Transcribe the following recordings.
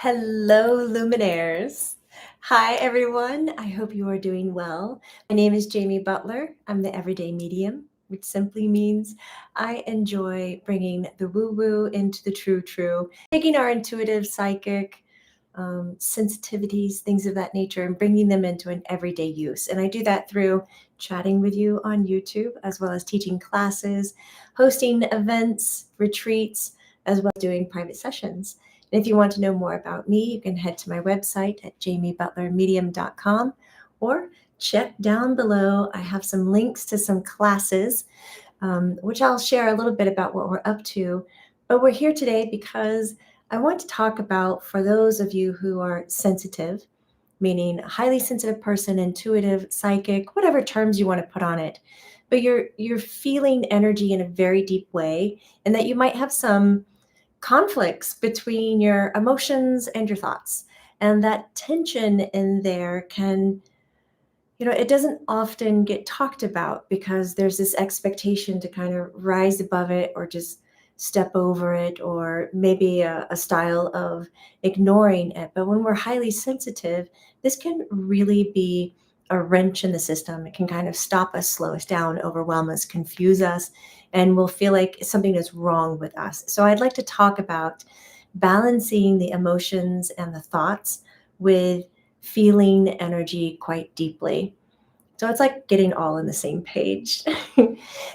Hello, Luminaires. Hi, everyone. I hope you are doing well. My name is Jamie Butler. I'm the Everyday Medium, which simply means I enjoy bringing the woo-woo into the true, taking our intuitive, psychic sensitivities, things of that nature, and bringing them into an everyday use. And I do that through chatting with you on YouTube, as well as teaching classes, hosting events, retreats, as well as doing private sessions. And if you want to know more about me, you can head to my website at jamiebutlermedium.com or check down below. I have some links to some classes, which I'll share a little bit about what we're up to. But we're here today because I want to talk about, for those of you who are sensitive, meaning a highly sensitive person, intuitive, psychic, whatever terms you want to put on it, but you're feeling energy in a very deep way, and that you might have some conflicts between your emotions and your thoughts. And that tension in there can, it doesn't often get talked about because there's this expectation to kind of rise above it or just step over it, or maybe a style of ignoring it. But when we're highly sensitive, this can really be a wrench in the system. It can kind of stop us, slow us down, overwhelm us, confuse us, and we'll feel like something is wrong with us. So I'd like to talk about balancing the emotions and the thoughts with feeling energy quite deeply. So it's like getting all on the same page.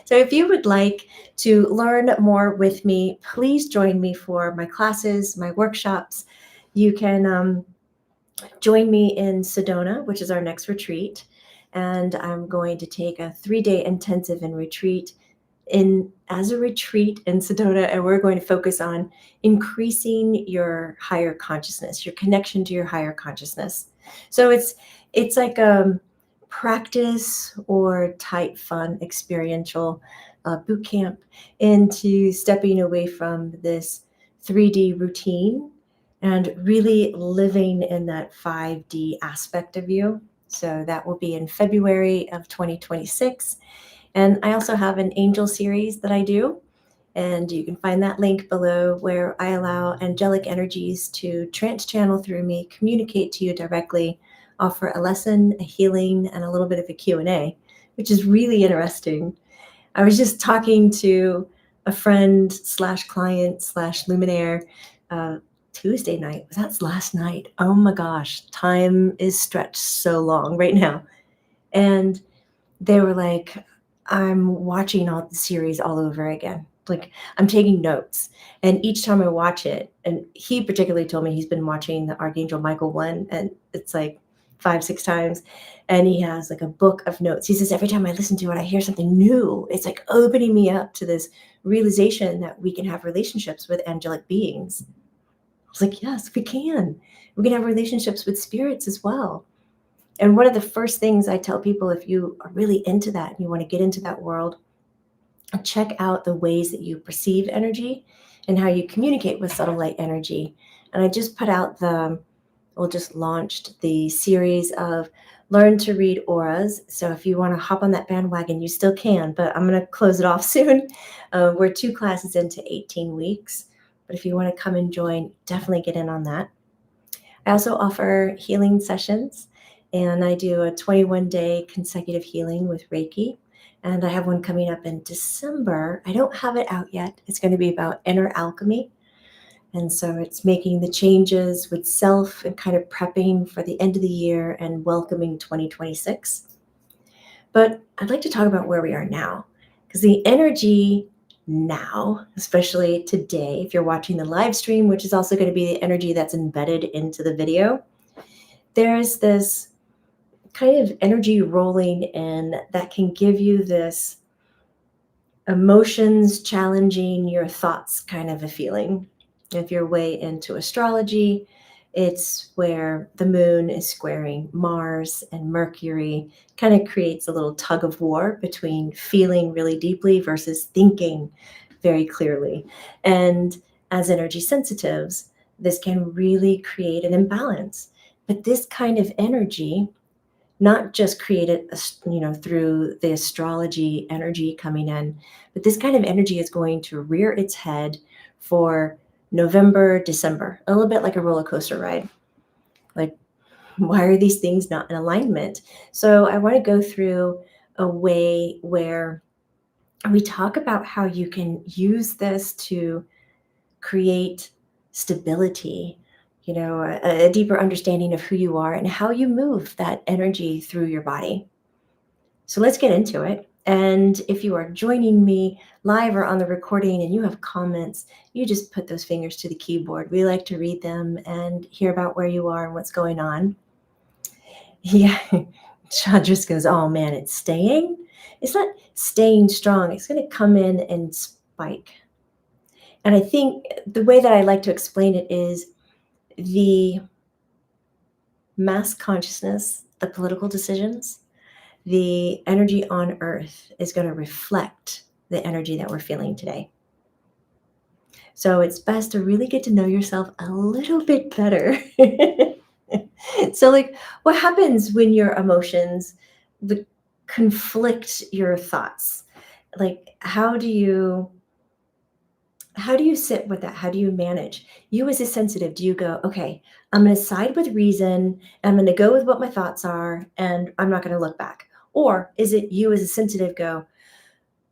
So if you would like to learn more with me, please join me for my classes, my workshops. You can join me in Sedona, which is our next retreat. And I'm going to take a 3-day intensive and retreat as a retreat in Sedona, and we're going to focus on increasing your higher consciousness, your connection to your higher consciousness. So it's like a practice or type fun experiential boot camp into stepping away from this 3D routine and really living in that 5D aspect of you. So that will be in February of 2026. And I also have an angel series that I do, and you can find that link below, where I allow angelic energies to trance channel through me, communicate to you directly, offer a lesson, a healing, and a little bit of a Q&A, which is really interesting. I was just talking to a friend slash client slash luminaire Tuesday night. That's last night. Oh my gosh, time is stretched so long right now. And they were like, I'm watching all the series all over again. Like, I'm taking notes. And each time I watch it, and he particularly told me he's been watching the Archangel Michael one, and it's like 5-6 times. And he has like a book of notes. He says, every time I listen to it, I hear something new. It's like opening me up to this realization that we can have relationships with angelic beings. I was like, yes, we can. We can have relationships with spirits as well. And one of the first things I tell people, if you are really into that and you want to get into that world, check out the ways that you perceive energy and how you communicate with subtle light energy. And I just just launched the series of Learn to Read Auras. So if you want to hop on that bandwagon, you still can, but I'm going to close it off soon. We're 2 classes into 18 weeks. But if you want to come and join, definitely get in on that. I also offer healing sessions, and I do a 21-day consecutive healing with Reiki. And I have one coming up in December. I don't have it out yet. It's going to be about inner alchemy. And so it's making the changes with self and kind of prepping for the end of the year and welcoming 2026. But I'd like to talk about where we are now, because the energy now, especially today, if you're watching the live stream, which is also going to be the energy that's embedded into the video, there's this kind of energy rolling in that can give you this emotions challenging your thoughts kind of a feeling. If you're way into astrology, it's where the moon is squaring Mars and Mercury, kind of creates a little tug of war between feeling really deeply versus thinking very clearly. And as energy sensitives, this can really create an imbalance. But this kind of energy, not just created, through the astrology energy coming in, but this kind of energy is going to rear its head for November, December, a little bit like a roller coaster ride. Like, why are these things not in alignment? So I want to go through a way where we talk about how you can use this to create stability, a deeper understanding of who you are and how you move that energy through your body. So let's get into it. And if you are joining me live or on the recording and you have comments, you just put those fingers to the keyboard. We like to read them and hear about where you are and what's going on. Yeah. Sean just goes, oh man, it's staying. It's not staying strong. It's going to come in and spike. And I think the way that I like to explain it is the mass consciousness, the political decisions, the energy on earth is going to reflect the energy that we're feeling today. So it's best to really get to know yourself a little bit better. So, like, what happens when your emotions conflict your thoughts? Like, how do you sit with that? How do you manage? You as a sensitive, do you go, okay, I'm going to side with reason, I'm going to go with what my thoughts are, and I'm not going to look back? Or is it you as a sensitive go,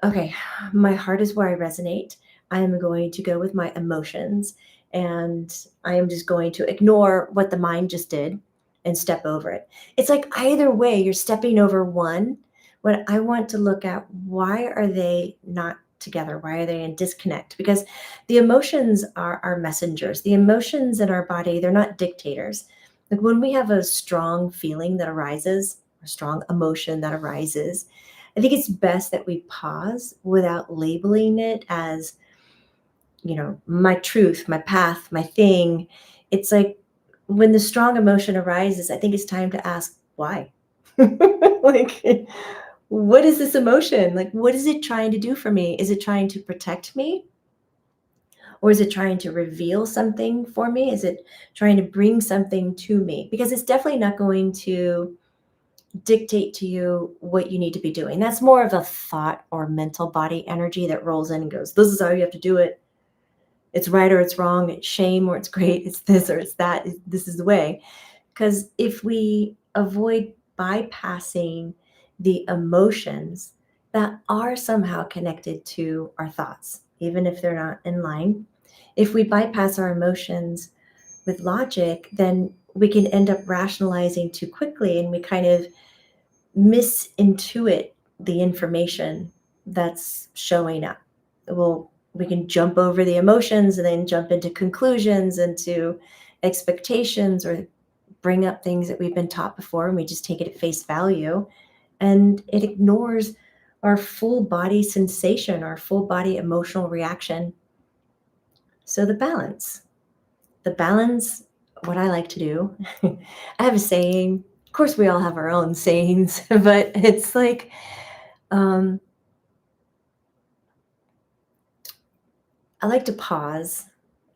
okay, my heart is where I resonate. I am going to go with my emotions, and I am just going to ignore what the mind just did and step over it. It's like either way, you're stepping over one. When I want to look at, why are they not together? Why are they in disconnect? Because the emotions are our messengers. The emotions in our body, they're not dictators. Like when we have a strong feeling that arises, a strong emotion that arises, I think it's best that we pause without labeling it as, my truth, my path, my thing. It's like when the strong emotion arises, I think it's time to ask why. Like, what is this emotion? Like, what is it trying to do for me? Is it trying to protect me? Or is it trying to reveal something for me? Is it trying to bring something to me? Because it's definitely not going to dictate to you what you need to be doing. That's more of a thought or mental body energy that rolls in and goes, this is how you have to do it. It's right or it's wrong. It's shame or it's great. It's this or it's that. This is the way. Because if we avoid bypassing the emotions that are somehow connected to our thoughts, even if they're not in line, if we bypass our emotions with logic, then we can end up rationalizing too quickly, and we kind of misintuit the information that's showing up. Well, we can jump over the emotions and then jump into conclusions, into expectations, or bring up things that we've been taught before, and we just take it at face value, and it ignores our full body sensation, our full body emotional reaction. So the balance, what I like to do, I have a saying. Of course, we all have our own sayings, but it's like, I like to pause.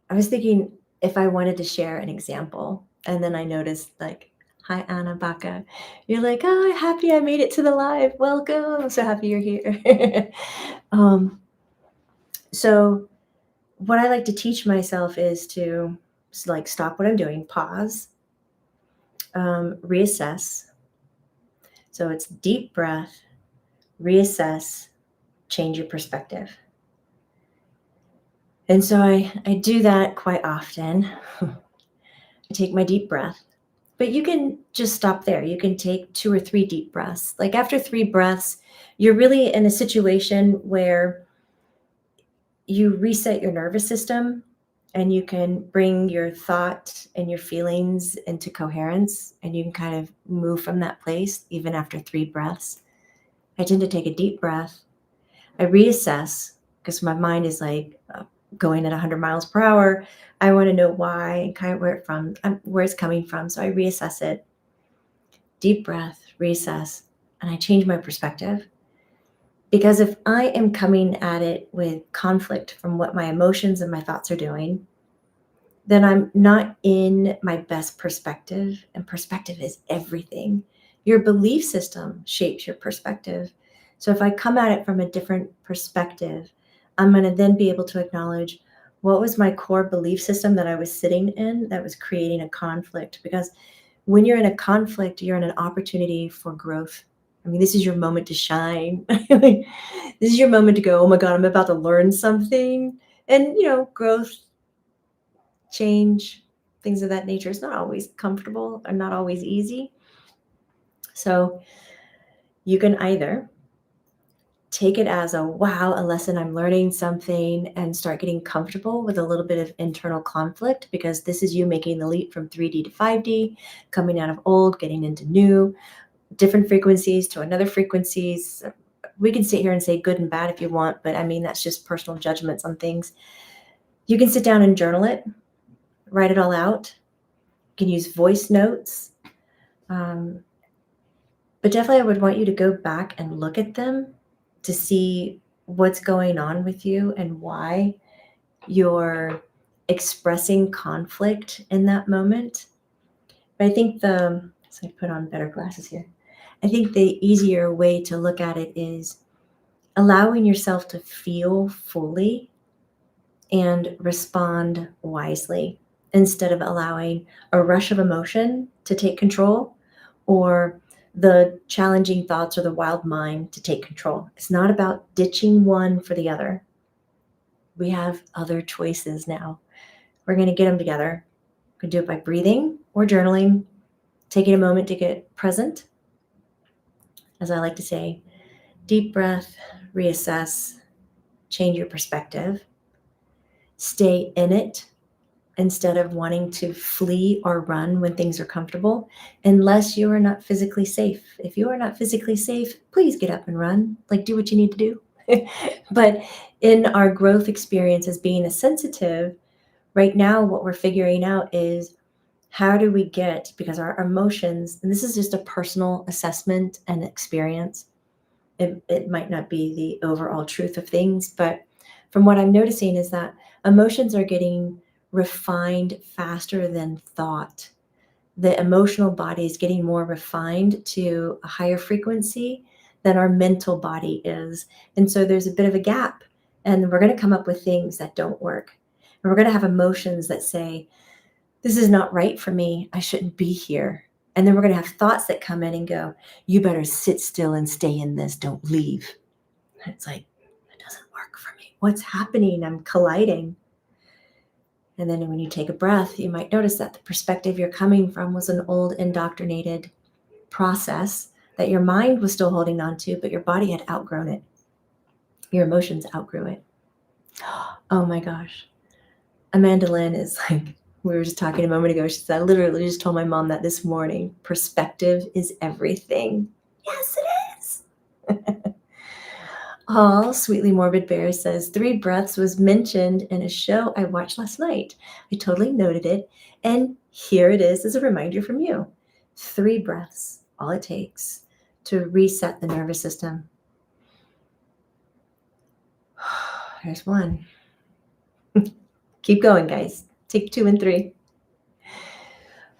I was thinking if I wanted to share an example, and then I noticed, like, hi, Anna Baca. You're like, oh, happy I made it to the live. Welcome. I'm so happy you're here. So what I like to teach myself is to like stop what I'm doing, pause, reassess. So it's deep breath, reassess, change your perspective. And so I do that quite often. I take my deep breath, but you can just stop there. You can take 2 or 3 deep breaths. Like after 3 breaths, you're really in a situation where you reset your nervous system, and you can bring your thought and your feelings into coherence, and you can kind of move from that place even after 3 breaths. I tend to take a deep breath. I reassess because my mind is like going at 100 miles per hour. I want to know why and kind of where it's coming from. So I reassess it. Deep breath, reassess, and I change my perspective. Because if I am coming at it with conflict from what my emotions and my thoughts are doing, then I'm not in my best perspective. And perspective is everything. Your belief system shapes your perspective. So if I come at it from a different perspective, I'm going to then be able to acknowledge, What was my core belief system that I was sitting in that was creating a conflict? Because when you're in a conflict, you're in an opportunity for growth. I mean, this is your moment to shine. This is your moment to go, oh my God, I'm about to learn something. And, growth, change, things of that nature is not always comfortable or not always easy. So you can either take it as a wow, a lesson, I'm learning something, and start getting comfortable with a little bit of internal conflict, because this is you making the leap from 3D to 5D, coming out of old, getting into new, different frequencies to another frequencies. We can sit here and say good and bad if you want, but I mean, that's just personal judgments on things. You can sit down and journal it, write it all out. You can use voice notes. But definitely I would want you to go back and look at them to see what's going on with you and why you're expressing conflict in that moment. But I think so I put on better glasses here. I think the easier way to look at it is allowing yourself to feel fully and respond wisely, instead of allowing a rush of emotion to take control, or the challenging thoughts or the wild mind to take control. It's not about ditching one for the other. We have other choices now. We're going to get them together. We can do it by breathing or journaling, taking a moment to get present. As I like to say, deep breath, reassess, change your perspective, stay in it instead of wanting to flee or run when things are comfortable, unless you are not physically safe. If you are not physically safe, please get up and run, like do what you need to do. But in our growth experience as being a sensitive, right now, what we're figuring out is how do we get, because our emotions, and this is just a personal assessment and experience, it might not be the overall truth of things, but from what I'm noticing is that emotions are getting refined faster than thought. The emotional body is getting more refined to a higher frequency than our mental body is. And so there's a bit of a gap, and we're going to come up with things that don't work. And we're going to have emotions that say, this is not right for me. I shouldn't be here. And then we're going to have thoughts that come in and go, you better sit still and stay in this. Don't leave. And it's like, it doesn't work for me. What's happening? I'm colliding. And then when you take a breath, you might notice that the perspective you're coming from was an old indoctrinated process that your mind was still holding on to, but your body had outgrown it. Your emotions outgrew it. Oh my gosh. Amanda Lynn is like, we were just talking a moment ago. She said, I literally just told my mom that this morning. Perspective is everything. Yes, it is. Oh, Sweetly Morbid Bear says, 3 breaths was mentioned in a show I watched last night. I totally noted it. And here it is as a reminder from you. 3 breaths, all it takes to reset the nervous system. There's 1. Keep going, guys. Take 2 and 3.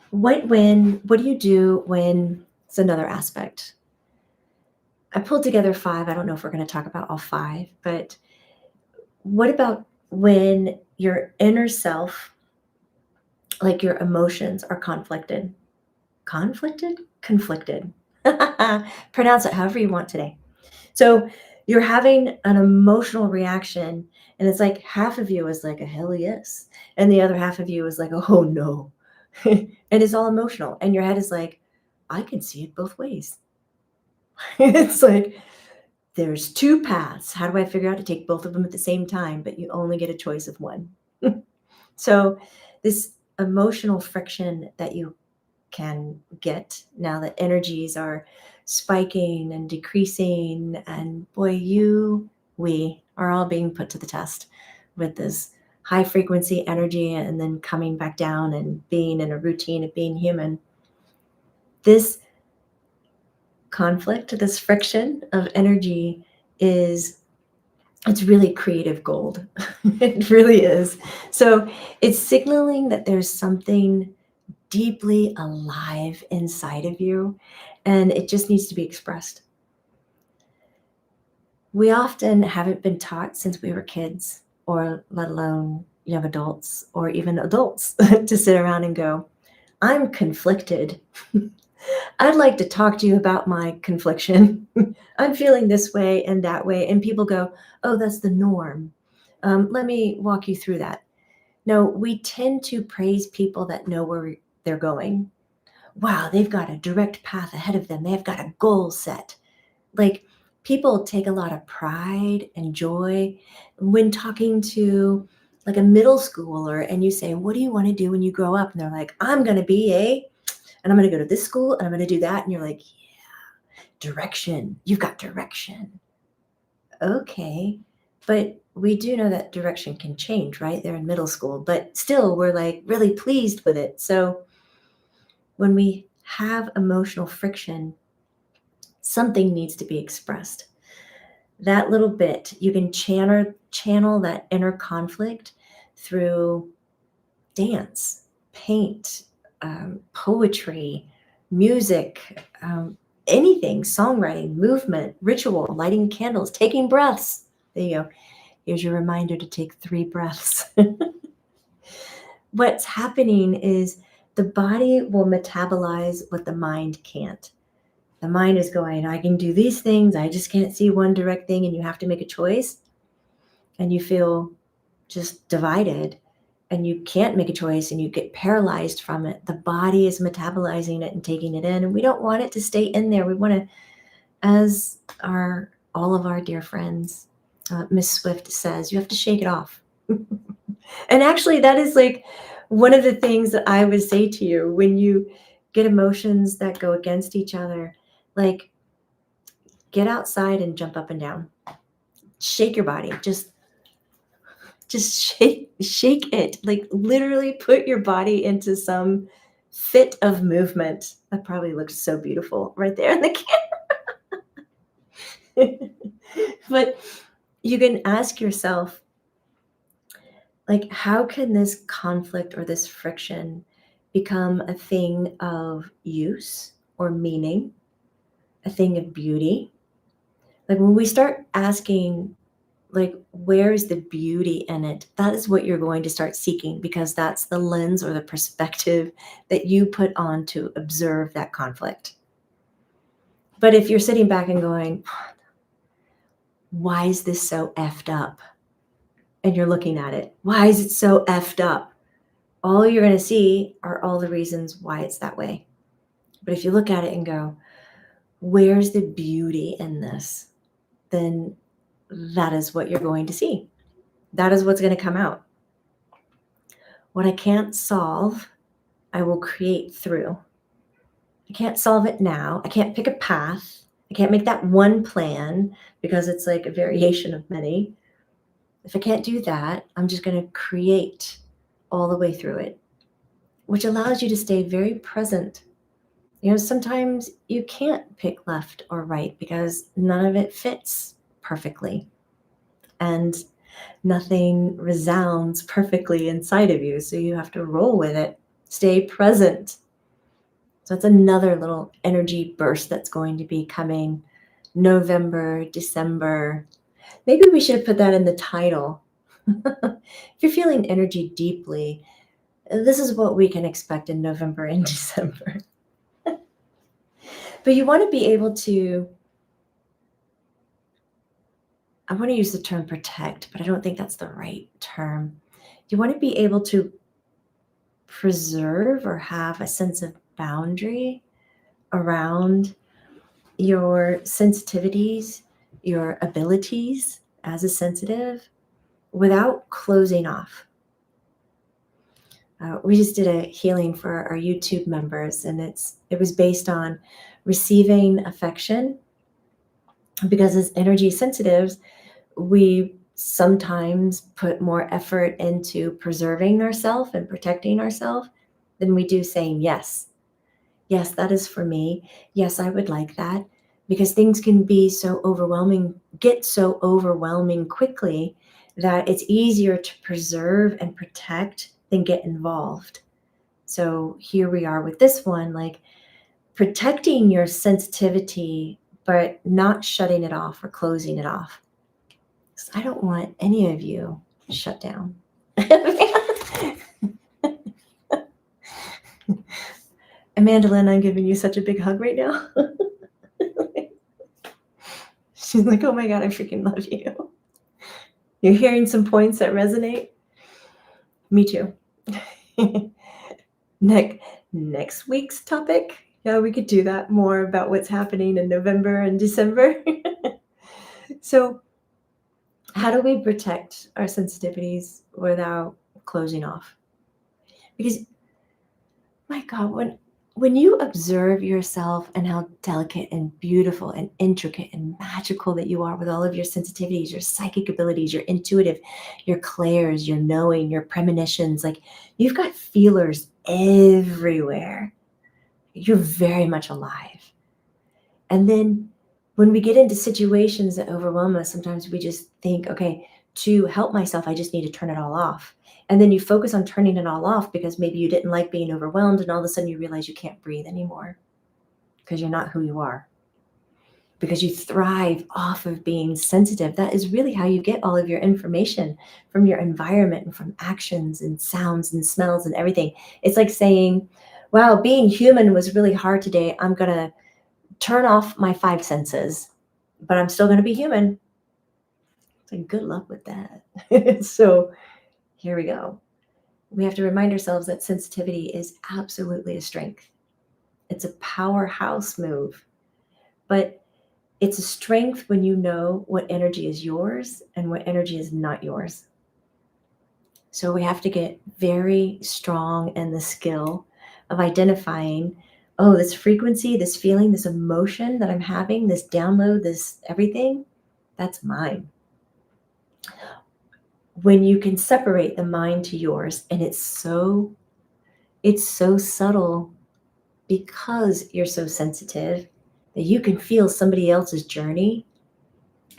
What do you do when it's another aspect? I pulled together 5. I don't know if we're going to talk about all 5, but what about when your inner self, like your emotions, are conflicted? Conflicted? Conflicted. Pronounce it however you want today. So you're having an emotional reaction, and it's like half of you is like a hell yes, and the other half of you is like, oh no. And it's all emotional, and your head is like, I can see it both ways. It's like, there's 2 paths. How do I figure out to take both of them at the same time? But you only get a choice of one. So this emotional friction that you can get now that energies are spiking and decreasing, and boy, we are all being put to the test with this high frequency energy and then coming back down and being in a routine of being human. This conflict, this friction of energy it's really creative gold. It really is. So it's signaling that there's something deeply alive inside of you, and it just needs to be expressed. We often haven't been taught since we were kids, or let alone, young adults or even adults to sit around and go, I'm conflicted. I'd like to talk to you about my confliction. I'm feeling this way and that way. And people go, oh, that's the norm. Let me walk you through that. No, we tend to praise people that know where they're going. Wow, they've got a direct path ahead of them. They've got a goal set. Like, people take a lot of pride and joy when talking to like a middle schooler, and you say, what do you want to do when you grow up? And they're like, I'm going to be and I'm going to go to this school and I'm going to do that. And you're like, yeah, direction. You've got direction. Okay. But we do know that direction can change, right? They're in middle school, but still we're like really pleased with it. So when we have emotional friction, something needs to be expressed. That little bit, you can channel that inner conflict through dance, paint, poetry, music, anything, songwriting, movement, ritual, lighting candles, taking breaths. There you go. Here's your reminder to take 3 breaths. What's happening is the body will metabolize what the mind can't. The mind is going, I can do these things. I just can't see one direct thing. And you have to make a choice. And you feel just divided. And you can't make a choice. And you get paralyzed from it. The body is metabolizing it and taking it in. And we don't want it to stay in there. We want to, as all of our dear friends, Miss Swift says, you have to shake it off. And actually, that is like one of the things that I would say to you when you get emotions that go against each other. Like, get outside and jump up and down. Shake your body. Just shake it. Like, literally put your body into some fit of movement. That probably looks so beautiful right there in the camera. But you can ask yourself, like, how can this conflict or this friction become a thing of use or meaning, a thing of beauty? Like, when we start asking, like, where is the beauty in it? That is what you're going to start seeking, because that's the lens or the perspective that you put on to observe that conflict. But if you're sitting back and going, why is this so effed up? And you're looking at it, why is it so effed up? All you're going to see are all the reasons why it's that way. But if you look at it and go, where's the beauty in this? Then that is what you're going to see. That is what's going to come out. What I can't solve, I will create through. I can't solve it now. I can't pick a path. I can't make that one plan because it's like a variation of many. If I can't do that, I'm just going to create all the way through it, which allows you to stay very present. You know, sometimes you can't pick left or right because none of it fits perfectly. And nothing resounds perfectly inside of you. So you have to roll with it, stay present. So it's another little energy burst that's going to be coming November, December. Maybe we should have put that in the title. If you're feeling energy deeply, this is what we can expect in November and December. But you want to be able to, I want to use the term protect, but I don't think that's the right term. You want to be able to preserve or have a sense of boundary around your sensitivities, your abilities as a sensitive, without closing off. We just did a healing for our YouTube members, and it was based on receiving affection, because as energy sensitives, we sometimes put more effort into preserving ourselves and protecting ourselves than we do saying yes. Yes, that is for me. Yes, I would like that. Because things can be so overwhelming, get so overwhelming quickly that it's easier to preserve and protect than get involved. So here we are with this one, like protecting your sensitivity, but not shutting it off or closing it off. I don't want any of you shut down. Amanda Lynn, I'm giving you such a big hug right now. She's like, oh my God, I freaking love you. You're hearing some points that resonate? Me too. Next week's topic, yeah, we could do that more about what's happening in November and December. So how do we protect our sensitivities without closing off? Because my God, when you observe yourself and how delicate and beautiful and intricate and magical that you are with all of your sensitivities, your psychic abilities, your intuitive, your clairs, your knowing, your premonitions, like you've got feelers everywhere. You're very much alive. And then when we get into situations that overwhelm us, sometimes we just think, okay, to help myself, I just need to turn it all off. And then you focus on turning it all off because maybe you didn't like being overwhelmed, and all of a sudden you realize you can't breathe anymore because you're not who you are. Because you thrive off of being sensitive. That is really how you get all of your information, from your environment and from actions and sounds and smells and everything. It's like saying, wow, being human was really hard today. I'm going to turn off my 5 senses, but I'm still going to be human. So good luck with that. So here we go. We have to remind ourselves that sensitivity is absolutely a strength. It's a powerhouse move, but it's a strength when you know what energy is yours and what energy is not yours. So we have to get very strong in the skill of identifying, oh, this frequency, this feeling, this emotion that I'm having, this download, this everything, that's mine. When you can separate the mind to yours, and it's so subtle because you're so sensitive that you can feel somebody else's journey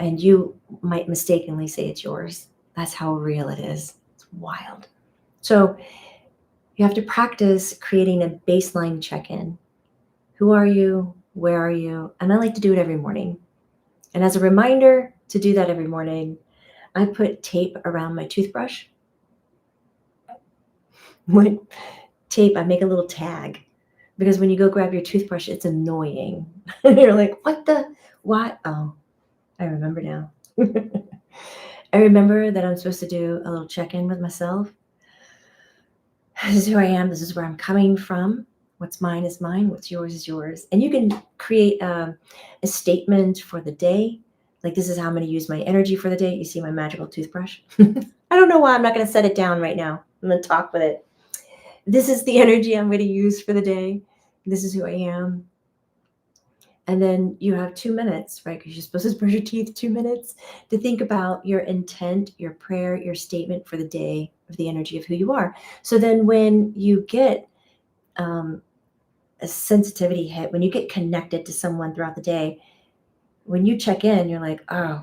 and you might mistakenly say it's yours. That's how real it is. It's wild. So you have to practice creating a baseline check-in. Who are you? Where are you? And I like to do it every morning. And as a reminder to do that every morning, I put tape around my toothbrush. With tape, I make a little tag, because when you go grab your toothbrush, it's annoying. And you're like, what? Oh, I remember now. I remember that I'm supposed to do a little check-in with myself. This is who I am. This is where I'm coming from. What's mine is mine. What's yours is yours. And you can create a statement for the day. Like, this is how I'm going to use my energy for the day. You see my magical toothbrush? I don't know why I'm not going to set it down right now. I'm going to talk with it. This is the energy I'm going to use for the day. This is who I am. And then you have 2 minutes, right? Because you're supposed to brush your teeth 2 minutes to think about your intent, your prayer, your statement for the day of the energy of who you are. So then when you get a sensitivity hit, when you get connected to someone throughout the day, when you check in, you're like, oh,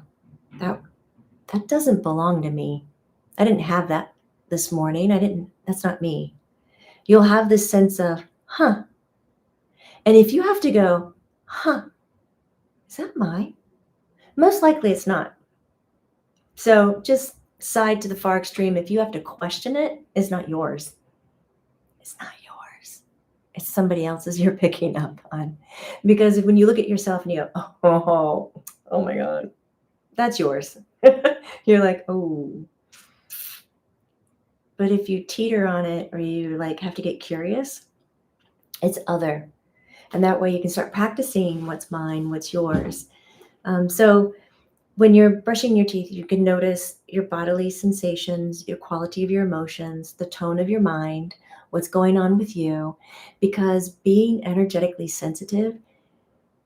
that doesn't belong to me. I didn't have that this morning. That's not me. You'll have this sense of, huh. And if you have to go, huh, is that mine? Most likely it's not. So just side to the far extreme, if you have to question it, it's not yours. It's not yours. It's somebody else's you're picking up on. Because when you look at yourself and you go, oh my God, that's yours. You're like, oh. But if you teeter on it, or you like have to get curious, it's other. And that way you can start practicing what's mine, what's yours. So when you're brushing your teeth, you can notice your bodily sensations, your quality of your emotions, the tone of your mind, what's going on with you. Because being energetically sensitive,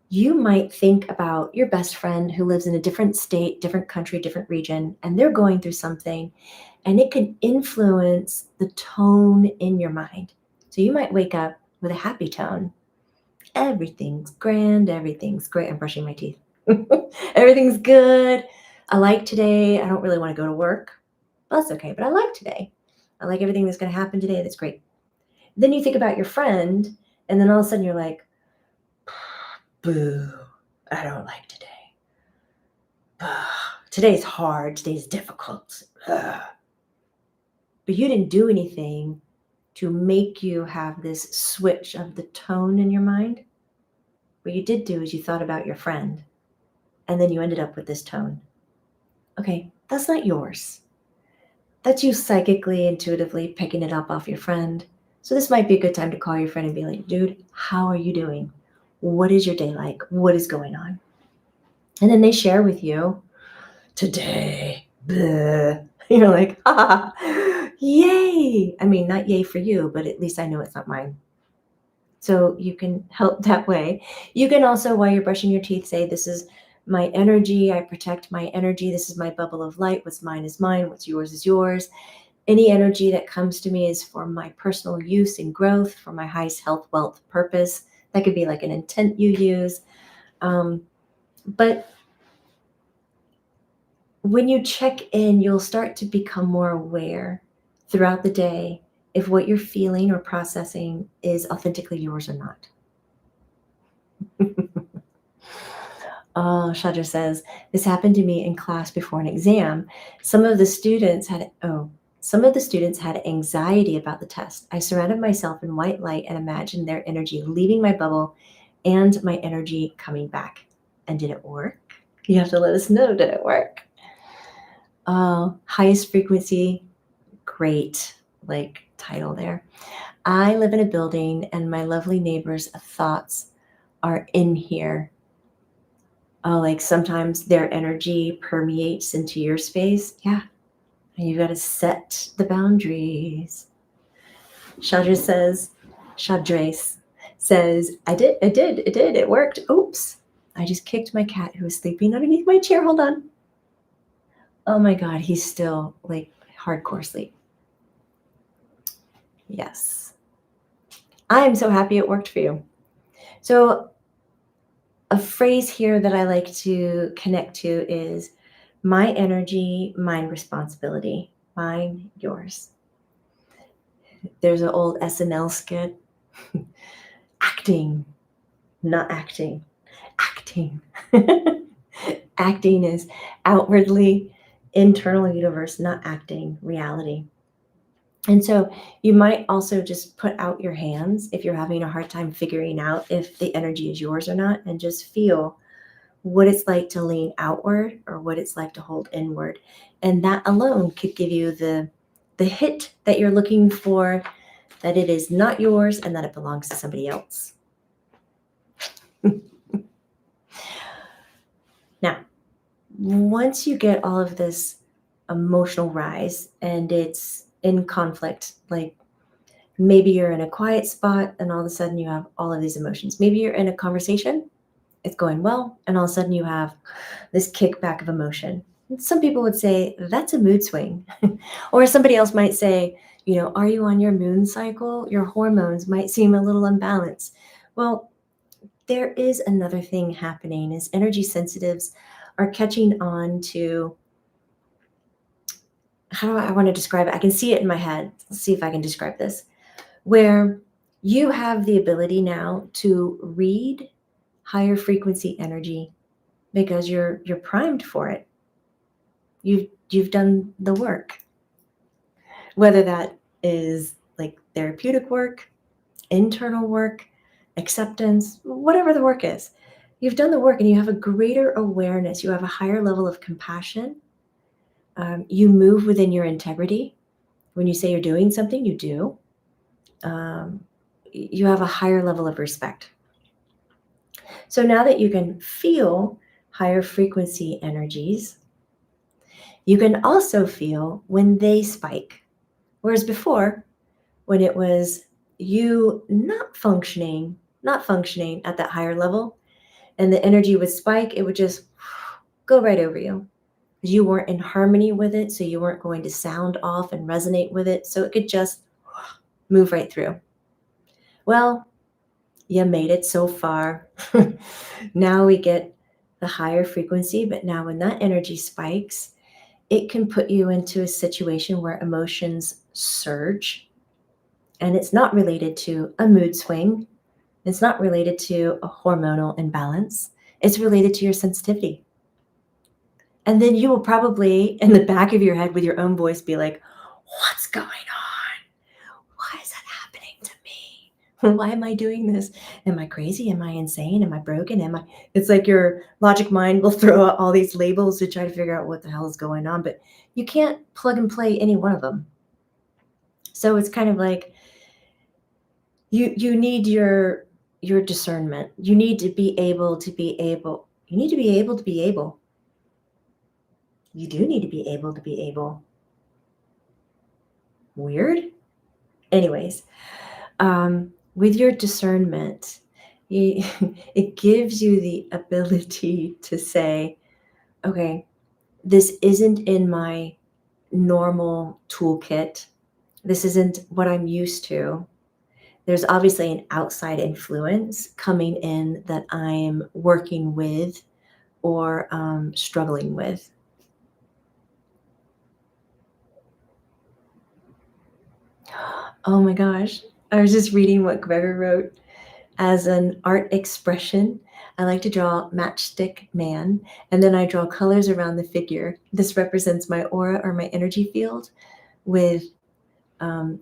you might think about your best friend who lives in a different state, different country, different region, and they're going through something, and it can influence the tone in your mind. So you might wake up with a happy tone. Everything's grand, everything's great. I'm brushing my teeth. Everything's good. I like today. I don't really want to go to work. That's okay, but I like today. I like everything that's going to happen today. That's great. Then you think about your friend, and then all of a sudden you're like, boo, I don't like today. Today's hard. Today's difficult. but you didn't do anything to make you have this switch of the tone in your mind. What you did do is you thought about your friend, and then you ended up with this tone. Okay, that's not yours. That's you psychically, intuitively picking it up off your friend. So this might be a good time to call your friend and be like, dude, how are you doing? What is your day like? What is going on? And then they share with you, today, bleh. You're like, ah, yay. I mean, not yay for you, but at least I know it's not mine. So you can help that way. You can also, while you're brushing your teeth, say, this is my energy. I protect my energy. This is my bubble of light. What's mine is mine. What's yours is yours. Any energy that comes to me is for my personal use and growth, for my highest health, wealth, purpose. That could be like an intent you use. But when you check in, you'll start to become more aware throughout the day if what you're feeling or processing is authentically yours or not. Oh, Shadra says, this happened to me in class before an exam. Some of the students had anxiety about the test. I surrounded myself in white light and imagined their energy leaving my bubble and my energy coming back. And did it work? You have to let us know, did it work? Highest frequency, great, like title there. I live in a building and my lovely neighbors' thoughts are in here. Like sometimes their energy permeates into your space. Yeah. And you've got to set the boundaries. Shadres says, I did, it worked. Oops. I just kicked my cat who was sleeping underneath my chair. Hold on. Oh my God, he's still like hardcore sleep. Yes. I am so happy it worked for you. So a phrase here that I like to connect to is my energy, mine responsibility, mine, yours. There's an old SNL skit, acting, not acting, acting. Acting is outwardly, internal universe, not acting, reality. And so you might also just put out your hands if you're having a hard time figuring out if the energy is yours or not, and just feel what it's like to lean outward or what it's like to hold inward. And that alone could give you the hit that you're looking for, that it is not yours and that it belongs to somebody else. Now, once you get all of this emotional rise and it's in conflict, like maybe you're in a quiet spot and all of a sudden you have all of these emotions. Maybe you're in a conversation, it's going well, and all of a sudden you have this kickback of emotion. Some people would say that's a mood swing. Or somebody else might say, are you on your moon cycle? Your hormones might seem a little unbalanced. Well, there is another thing happening is energy sensitives are catching on to, how do I want to describe it? I can see it in my head. Let's see if I can describe this. Where you have the ability now to read higher frequency energy because you're primed for it. You've done the work. Whether that is like therapeutic work, internal work, acceptance, whatever the work is. You've done the work and you have a greater awareness. You have a higher level of compassion. You move within your integrity. When you say you're doing something, you do. You have a higher level of respect. So now that you can feel higher frequency energies, you can also feel when they spike. Whereas before, when it was you not functioning at that higher level, and the energy would spike, it would just go right over you. You weren't in harmony with it, so you weren't going to sound off and resonate with it, so it could just move right through. Well, you made it so far. Now we get the higher frequency, but now when that energy spikes, it can put you into a situation where emotions surge. And it's not related to a mood swing. It's not related to a hormonal imbalance. It's related to your sensitivity. And then you will probably, in the back of your head with your own voice, be like, what's going on? Why is that happening to me? Why am I doing this? Am I crazy? Am I insane? Am I broken? It's like your logic mind will throw out all these labels to try to figure out what the hell is going on, but you can't plug and play any one of them. So it's kind of like you need your discernment. You need to be able to be able. You need to be able to be able. You do need to be able to be able. Weird. Anyways, with your discernment, it gives you the ability to say, okay, this isn't in my normal toolkit. This isn't what I'm used to. There's obviously an outside influence coming in that I'm working with or struggling with. Oh my gosh. I was just reading what Gregor wrote. As an art expression, I like to draw matchstick man, and then I draw colors around the figure. This represents my aura or my energy field with,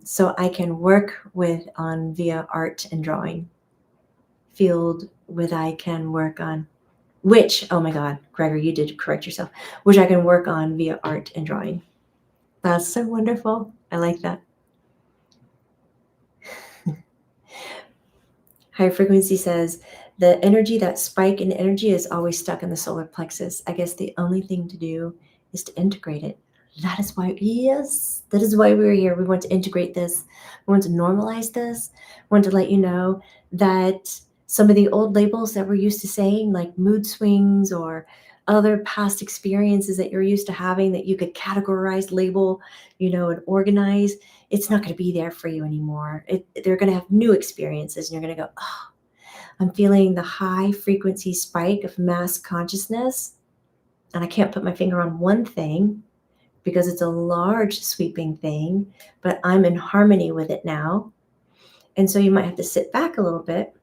so I can work with on via art and drawing. Field with I can work on, which, oh my God, Gregor, you did correct yourself, which I can work on via art and drawing. That's so wonderful. I like that. High frequency says the energy, that spike in energy is always stuck in the solar plexus. I guess the only thing to do is to integrate it. That is why, yes, that is why we're here. We want to integrate this. We want to normalize this. We want to let you know that some of the old labels that we're used to saying, like mood swings or other past experiences that you're used to having that you could categorize, label, and organize, it's not going to be there for you anymore. They're going to have new experiences, and you're going to go, oh, I'm feeling the high frequency spike of mass consciousness, and I can't put my finger on one thing because it's a large sweeping thing, but I'm in harmony with it now. And so you might have to sit back a little bit,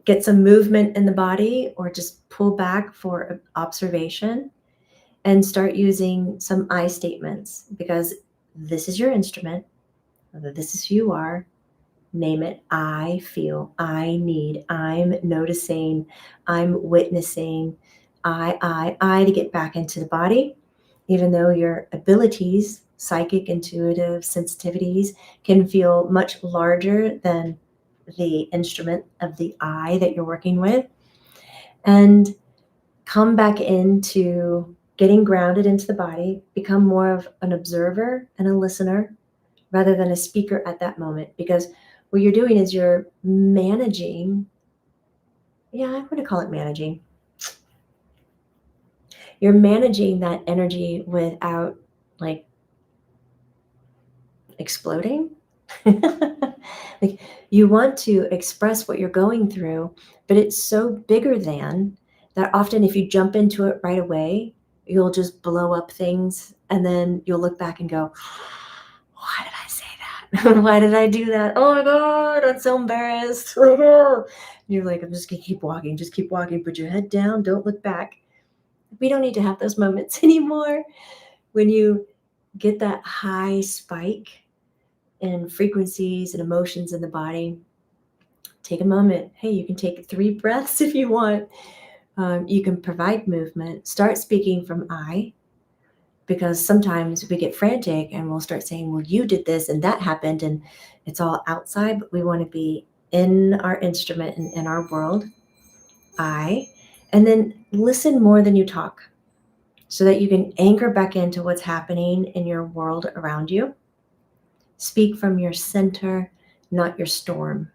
get some movement in the body, or just pull back for observation and start using some I statements, because this is your instrument. This is who you are. Name it. I feel, I need, I'm noticing, I'm witnessing, I to get back into the body. Even though your abilities, psychic, intuitive, sensitivities, can feel much larger than the instrument of the I that you're working with. And come back into getting grounded into the body, become more of an observer and a listener rather than a speaker at that moment. Because what you're doing is you're managing, I'm going to call it managing. You're managing that energy without like exploding. Like, you want to express what you're going through, but it's so bigger than that. Often if you jump into it right away, you'll just blow up things, and then you'll look back and go, why did I say that? Why did I do that? Oh my God, I'm so embarrassed. You're like, I'm just gonna keep walking, put your head down, don't look back. We don't need to have those moments anymore. When you get that high spike and frequencies and emotions in the body, take a moment. Hey, you can take 3 breaths if you want. You can provide movement. Start speaking from I, because sometimes we get frantic and we'll start saying, well, you did this and that happened, and it's all outside, but we want to be in our instrument and in our world. I, and then listen more than you talk, so that you can anchor back into what's happening in your world around you. Speak from your center, not your storm.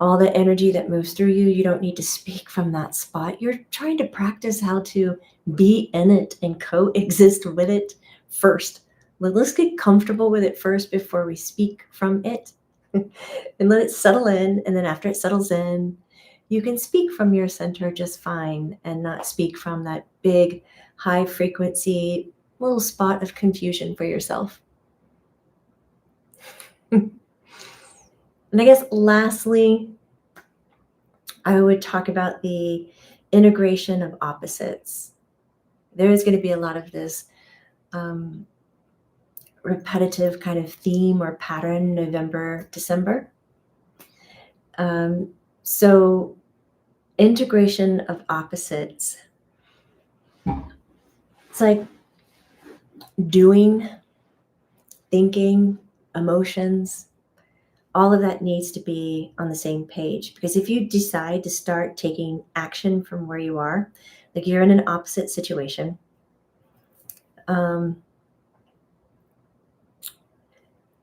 All the energy that moves through you, you don't need to speak from that spot. You're trying to practice how to be in it and coexist with it first. Let's get comfortable with it first before we speak from it. And let it settle in. And then after it settles in, you can speak from your center just fine and not speak from that big, high frequency little spot of confusion for yourself. And I guess lastly, I would talk about the integration of opposites. There is going to be a lot of this repetitive kind of theme or pattern, November, December. So integration of opposites. It's like doing, thinking, emotions, all of that needs to be on the same page. Because if you decide to start taking action from where you are, like you're in an opposite situation,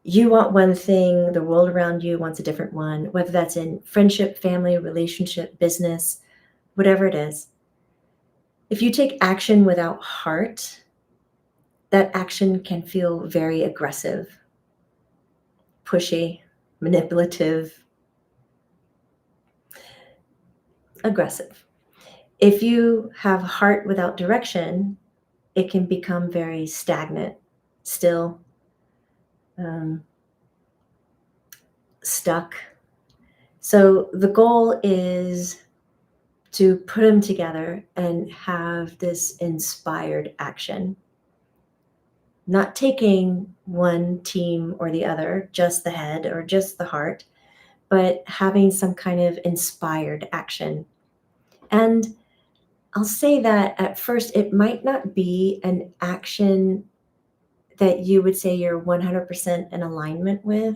you want one thing, the world around you wants a different one, whether that's in friendship, family, relationship, business, whatever it is. If you take action without heart, that action can feel very aggressive, pushy, manipulative, aggressive. If you have heart without direction, it can become very stagnant, still, stuck. So the goal is to put them together and have this inspired action. Not taking one team or the other, just the head or just the heart, but having some kind of inspired action. And I'll say that at first, it might not be an action that you would say you're 100% in alignment with,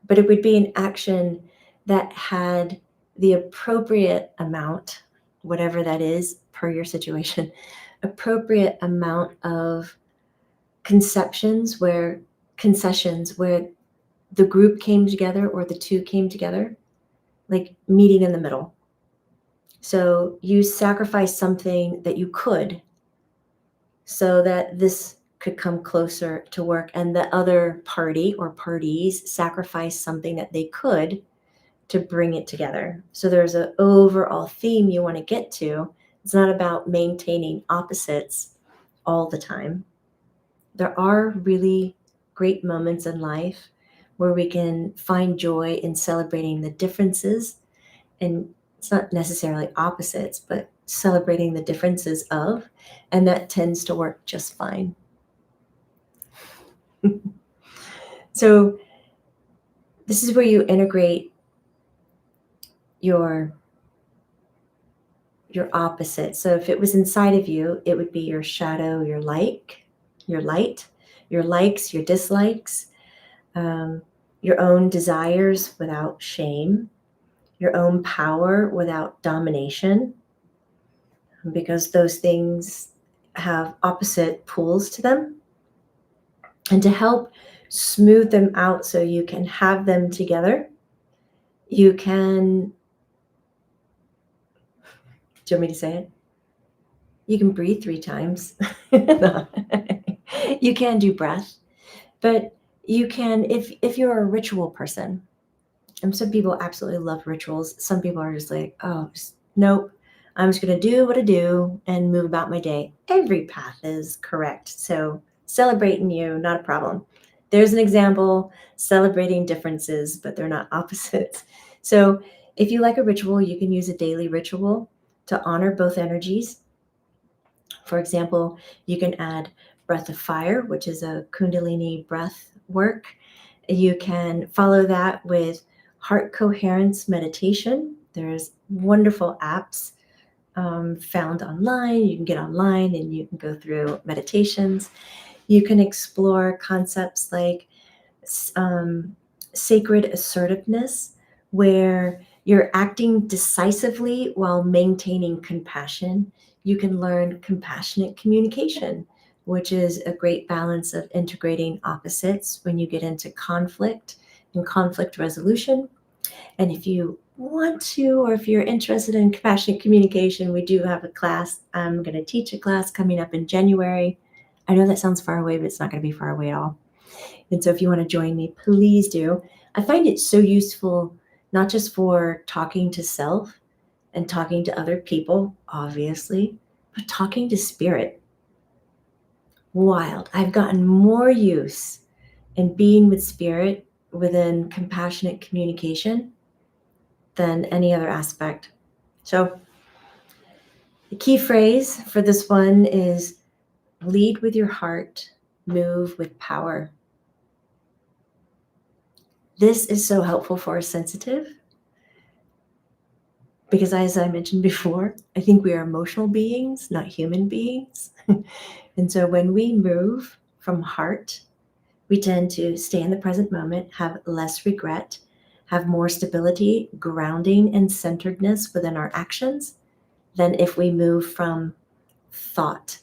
but it would be an action that had the appropriate amount, whatever that is per your situation, appropriate amount of concessions where the group came together or the two came together, like meeting in the middle. So you sacrifice something that you could so that this could come closer to work, and the other party or parties sacrifice something that they could to bring it together. So there's an overall theme you want to get to. It's not about maintaining opposites all the time. There are really great moments in life where we can find joy in celebrating the differences, and it's not necessarily opposites, but celebrating the differences of, and that tends to work just fine. So this is where you integrate your opposite. So if it was inside of you, it would be your shadow, your light, your likes, your dislikes, your own desires without shame, your own power without domination, because those things have opposite pools to them. And to help smooth them out so you can have them together, you can, do you want me to say it? You can breathe 3 times. You can do breath, but you can, if you're a ritual person, and some people absolutely love rituals. Some people are just like, oh, nope, I'm just going to do what I do and move about my day. Every path is correct. So celebrating you, not a problem. There's an example, celebrating differences, but they're not opposites. So if you like a ritual, you can use a daily ritual to honor both energies. For example, you can add breath of fire, which is a Kundalini breath work. You can follow that with heart coherence meditation. There's wonderful apps found online. You can get online and you can go through meditations. You can explore concepts like sacred assertiveness, where you're acting decisively while maintaining compassion. You can learn compassionate communication, which is a great balance of integrating opposites when you get into conflict and conflict resolution. And if you want to, or if you're interested in compassionate communication, we do have a class. I'm going to teach a class coming up in January. I know that sounds far away, but it's not going to be far away at all. And so if you want to join me, please do. I find it so useful, not just for talking to self and talking to other people, obviously, but talking to spirit. Wild. I've gotten more use in being with spirit within compassionate communication than any other aspect. So the key phrase for this one is lead with your heart move with power. This is so helpful for a sensitive because, as I mentioned before, I think we are emotional beings, not human beings. And so when we move from heart, we tend to stay in the present moment, have less regret, have more stability, grounding, and centeredness within our actions than if we move from thought.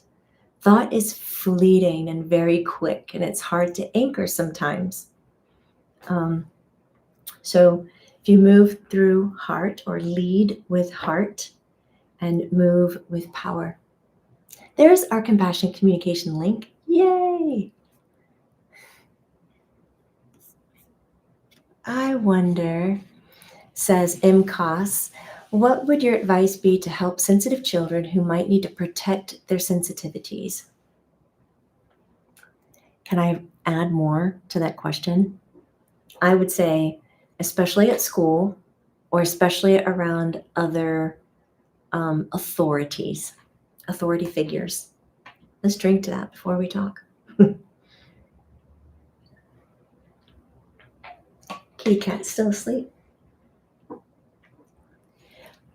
Thought is fleeting and very quick, and it's hard to anchor sometimes. So if you move through heart or lead with heart and move with power. There's our compassionate communication link. Yay! I wonder, says MCOS, what would your advice be to help sensitive children who might need to protect their sensitivities? Can I add more to that question? I would say, especially at school or especially around other authority figures. Let's drink to that before we talk. Kitty cat's still asleep.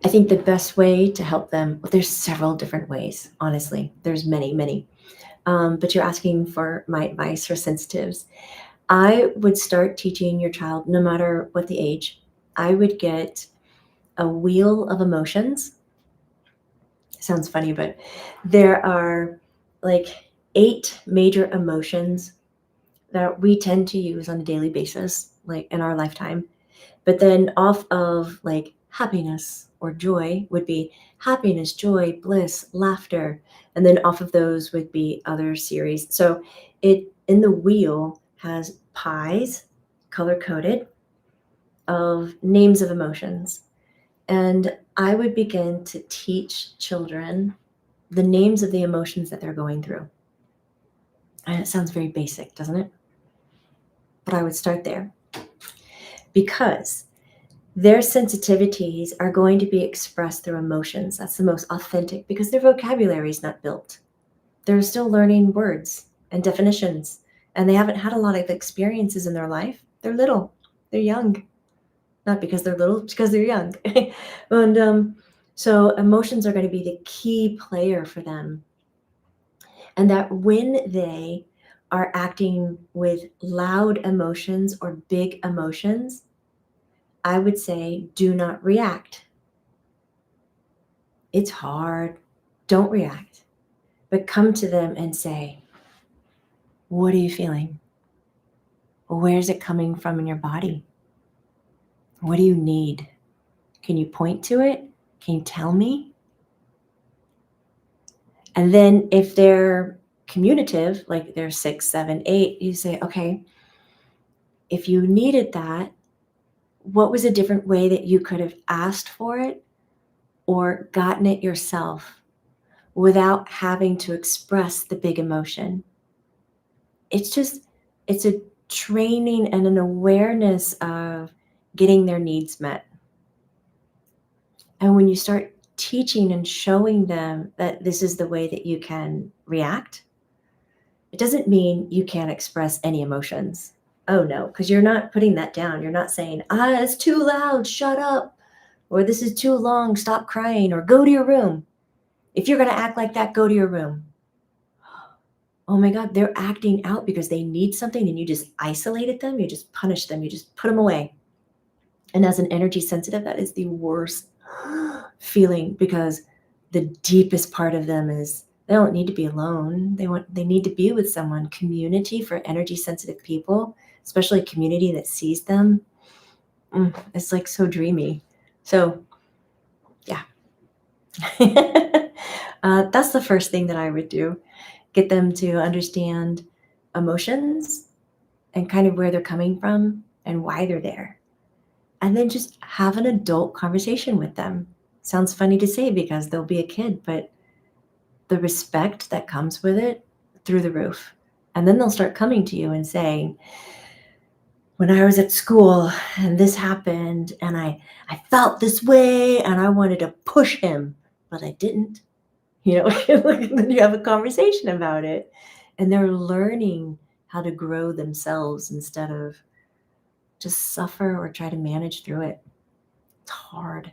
I think the best way to help them, well, there's several different ways, honestly. There's many. But you're asking for my advice for sensitives. I would start teaching your child, no matter what the age, I would get a wheel of emotions. Sounds funny, but there are like 8 major emotions that we tend to use on a daily basis, like in our lifetime. But then off of like happiness or joy would be happiness, joy, bliss, laughter. And then off of those would be other series. So it in the wheel has pies, color coded, of names of emotions. And I would begin to teach children the names of the emotions that they're going through. And it sounds very basic, doesn't it? But I would start there because their sensitivities are going to be expressed through emotions. That's the most authentic because their vocabulary is not built. They're still learning words and definitions, and they haven't had a lot of experiences in their life. They're little, they're young. Not because they're little, because they're young. And so emotions are going to be the key player for them. And that when they are acting with loud emotions or big emotions, I would say do not react. It's hard. Don't react, but come to them and say, what are you feeling? Where's it coming from in your body? What do you need? Can you point to it? Can you tell me? And then if they're communicative, like they're 6, 7, 8, you say, okay, if you needed that, what was a different way that you could have asked for it or gotten it yourself without having to express the big emotion? It's a training and an awareness of getting their needs met. And when you start teaching and showing them that this is the way that you can react, it doesn't mean you can't express any emotions. Oh no, because you're not putting that down. You're not saying, it's too loud, shut up, or this is too long, stop crying, or go to your room. If you're going to act like that, go to your room. Oh my God, they're acting out because they need something and you just isolated them, you just punish them, you just put them away. And as an energy sensitive, that is the worst feeling because the deepest part of them is they don't need to be alone. They need to be with someone. Community for energy sensitive people, especially a community that sees them. It's like so dreamy. So yeah. That's the first thing that I would do. Get them to understand emotions and kind of where they're coming from and why they're there. And then just have an adult conversation with them. Sounds funny to say because they'll be a kid, but the respect that comes with it, through the roof. And then they'll start coming to you and saying, when I was at school and this happened and I felt this way and I wanted to push him, but I didn't. And then you have a conversation about it. and they're learning how to grow themselves instead of just suffer or try to manage through it. It's hard.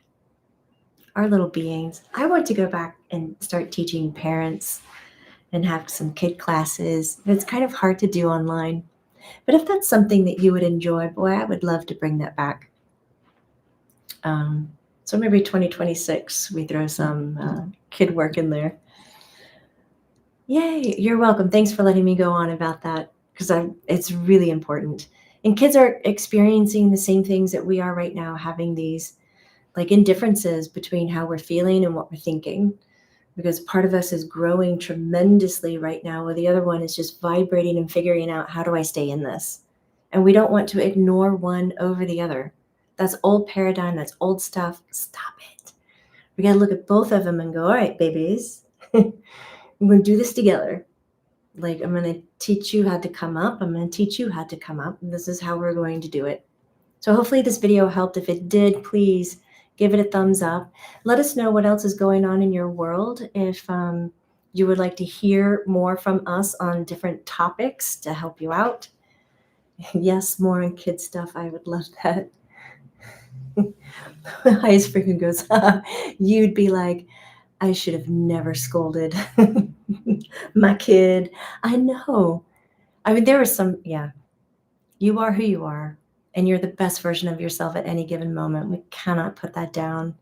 Our little beings. I want to go back and start teaching parents and have some kid classes. It's kind of hard to do online. But if that's something that you would enjoy, boy, I would love to bring that back. So maybe 2026, we throw some kid work in there. Yay, you're welcome. Thanks for letting me go on about that, because it's really important. And kids are experiencing the same things that we are right now, having these like indifferences between how we're feeling and what we're thinking, because part of us is growing tremendously right now, while the other one is just vibrating and figuring out, how do I stay in this? And we don't want to ignore one over the other. That's old paradigm, that's old stuff. Stop it. We got to look at both of them and go, all right, babies, we're going to do this together. Like, I'm going to teach you how to come up. I'm going to teach you how to come up. And this is how we're going to do it. So hopefully this video helped. If it did, please give it a thumbs up. Let us know what else is going on in your world. If you would like to hear more from us on different topics to help you out. Yes, more on kid stuff. I would love that. Highest freaking goes, you'd be like, I should have never scolded my kid. I know. I mean, there was some, yeah. You are who you are, and you're the best version of yourself at any given moment. We cannot put that down.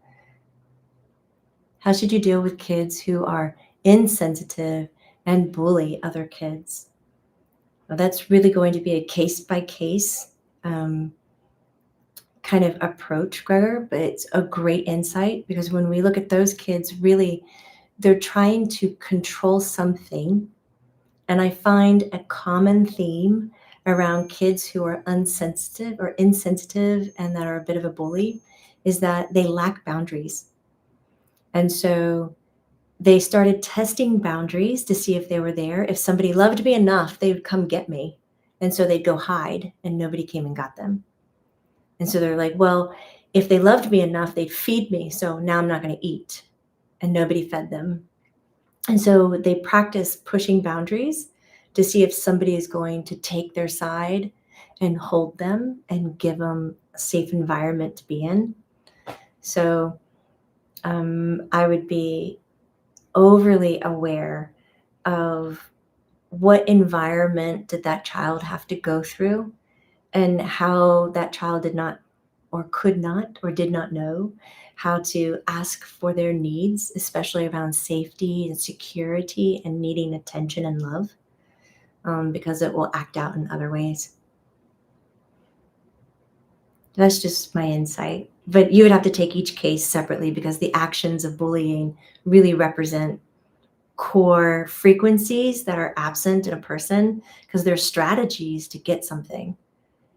How should you deal with kids who are insensitive and bully other kids? Well, that's really going to be a case-by-case kind of approach, Gregor, but it's a great insight, because when we look at those kids, really, they're trying to control something. And I find a common theme around kids who are unsensitive or insensitive and that are a bit of a bully is that they lack boundaries. And so they started testing boundaries to see if they were there. If somebody loved me enough, they would come get me. And so they'd go hide, and nobody came and got them. And so they're like, well, if they loved me enough, they'd feed me. So now I'm not going to eat. And nobody fed them. And so they practice pushing boundaries to see if somebody is going to take their side and hold them and give them a safe environment to be in. So I would be overly aware of what environment did that child have to go through, and how that child did not or could not or did not know how to ask for their needs, especially around safety and security and needing attention and love, because it will act out in other ways. That's just my insight. But you would have to take each case separately, because the actions of bullying really represent core frequencies that are absent in a person, because they're strategies to get something.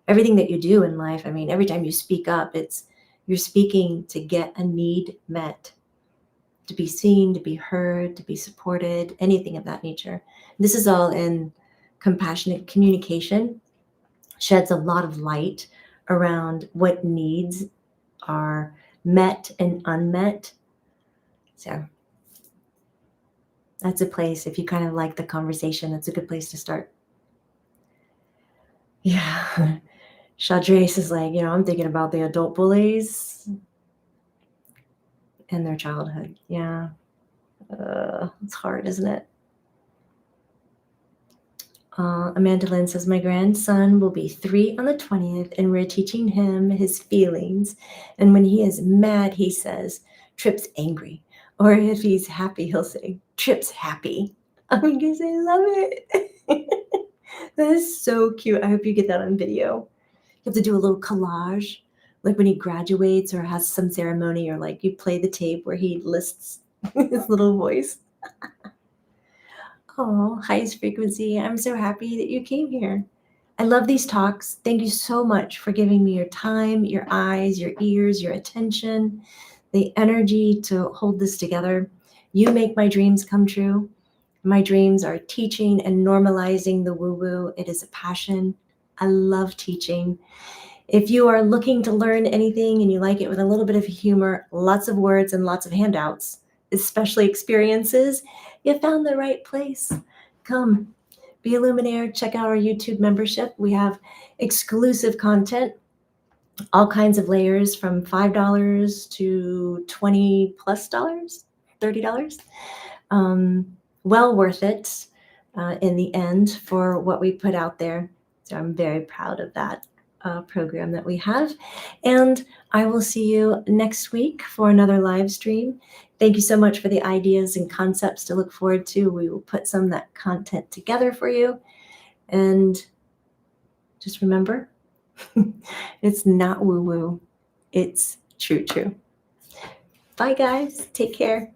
Everything that you do in life, I mean, every time you speak up, you're speaking to get a need met, to be seen, to be heard, to be supported, anything of that nature. This is all in compassionate communication, sheds a lot of light around what needs are met and unmet. So that's a place, if you kind of like the conversation, that's a good place to start. Yeah. Shadres is like, I'm thinking about the adult bullies and their childhood. Yeah. It's hard, isn't it? Amanda Lynn says, my grandson will be 3 on the 20th, and we're teaching him his feelings. And when he is mad, he says, Trip's angry. Or if he's happy, he'll say, Trip's happy. Oh my gosh, I love it. That is so cute. I hope you get that on video. You have to do a little collage, like when he graduates or has some ceremony, or like you play the tape where he lists his little voice. Oh, highest frequency. I'm so happy that you came here. I love these talks. Thank you so much for giving me your time, your eyes, your ears, your attention, the energy to hold this together. You make my dreams come true. My dreams are teaching and normalizing the woo-woo. It is a passion. I love teaching. If you are looking to learn anything and you like it with a little bit of humor, lots of words and lots of handouts, especially experiences, you found the right place. Come, be a Luminaire. Check out our YouTube membership. We have exclusive content, all kinds of layers from $5 to $20 plus dollars, $30. Well worth it in the end for what we put out there. So I'm very proud of that program that we have. And I will see you next week for another live stream. Thank you so much for the ideas and concepts to look forward to. We will put some of that content together for you. And just remember, it's not woo-woo. It's true. Bye, guys. Take care.